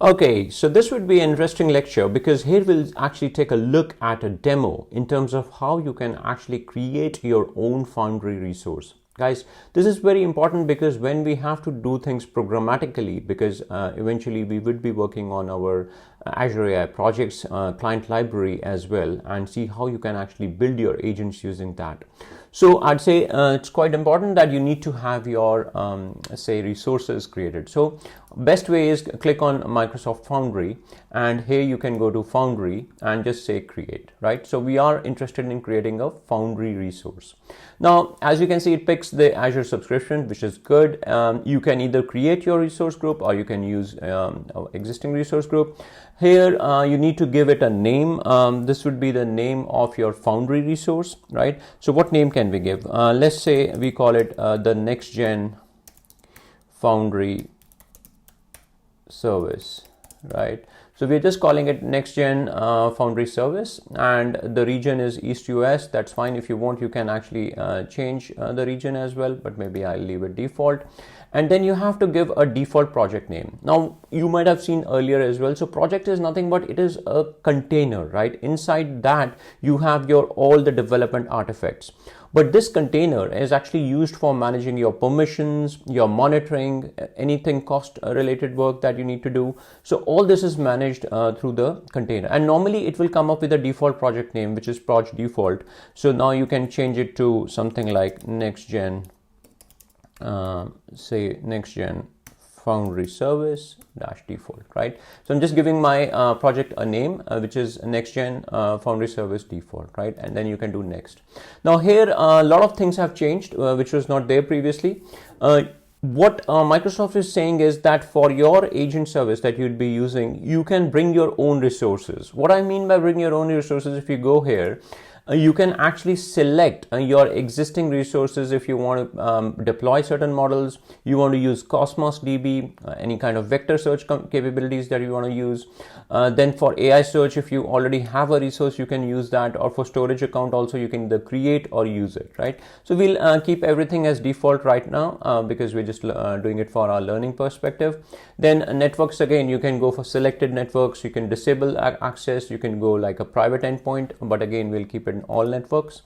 Okay, so this would be an interesting lecture because here we'll actually take a look at a demo in terms of how you can actually create your own Foundry resource. Guys, this is very important because when we have to do things programmatically, because eventually we would be working on our Azure AI projects client library as well, and see how you can actually build your agents using that. So I'd say it's quite important that you need to have your say resources created. So best way is click on Microsoft Foundry, and here you can go to Foundry and just say create, right? So we are interested in creating a Foundry resource. Now, as you can see, it picks the Azure subscription, which is good. You can either create your resource group or you can use existing resource group. Here you need to give it a name. This would be the name of your Foundry resource, right? So what name can we give? Let's say we call it the Next Gen Foundry Service, right? So we're just calling it Next Gen Foundry Service, and the region is East US. That's fine. If you want, you can actually change the region as well, but maybe I'll leave it default. And then you have to give a default project name. Now, you might have seen earlier as well. So project is nothing but it is a container, right? Inside that, you have your all the development artifacts. But this container is actually used for managing your permissions, your monitoring, anything cost related work that you need to do. So all this is managed through the container. And normally it will come up with a default project name, which is proj default. So now you can change it to something like Next Gen, say Next Gen Foundry Service dash default, right? So I'm just giving my project a name, which is Next Gen Foundry Service default, right? And then you can do next. Now here, a lot of things have changed, which was not there previously. What Microsoft is saying is that for your agent service that you'd be using, you can bring your own resources. What I mean by bring your own resources, if you go here, you can actually select your existing resources. If you want to deploy certain models, you want to use Cosmos DB, any kind of vector search capabilities that you want to use. Then for AI search, if you already have a resource, you can use that, or for storage account also, you can either create or use it, right? So we'll keep everything as default right now because we're just doing it for our learning perspective. Then networks, again, you can go for selected networks, you can disable access, you can go like a private endpoint, but again, we'll keep it in all networks.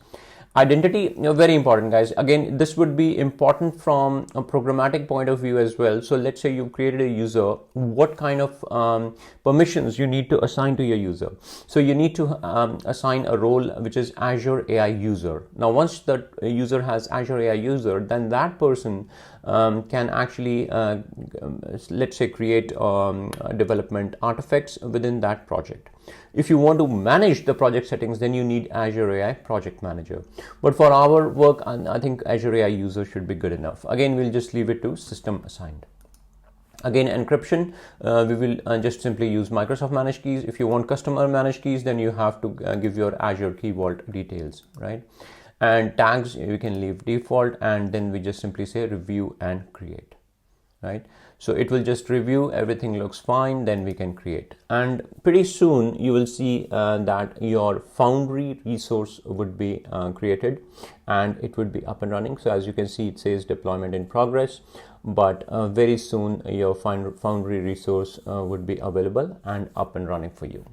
Identity, very important, guys. Again, this would be important from a programmatic point of view as well. So let's say you created a user, what kind of permissions you need to assign to your user. So you need to assign a role which is Azure AI user. Now, once the user has Azure AI user, then that person can actually, let's say, create development artifacts within that project. If you want to manage the project settings, then you need Azure AI Project Manager. But for our work, I think Azure AI user should be good enough. Again, we'll just leave it to system assigned. Again, encryption, we will just simply use Microsoft managed keys. If you want customer managed keys, then you have to give your Azure Key Vault details, right? And tags, you can leave default, and then we just simply say review and create, right? So it will just review, everything looks fine, then we can create. And pretty soon you will see that your Foundry resource would be created and it would be up and running. So as you can see, it says deployment in progress, but very soon your Foundry resource would be available and up and running for you.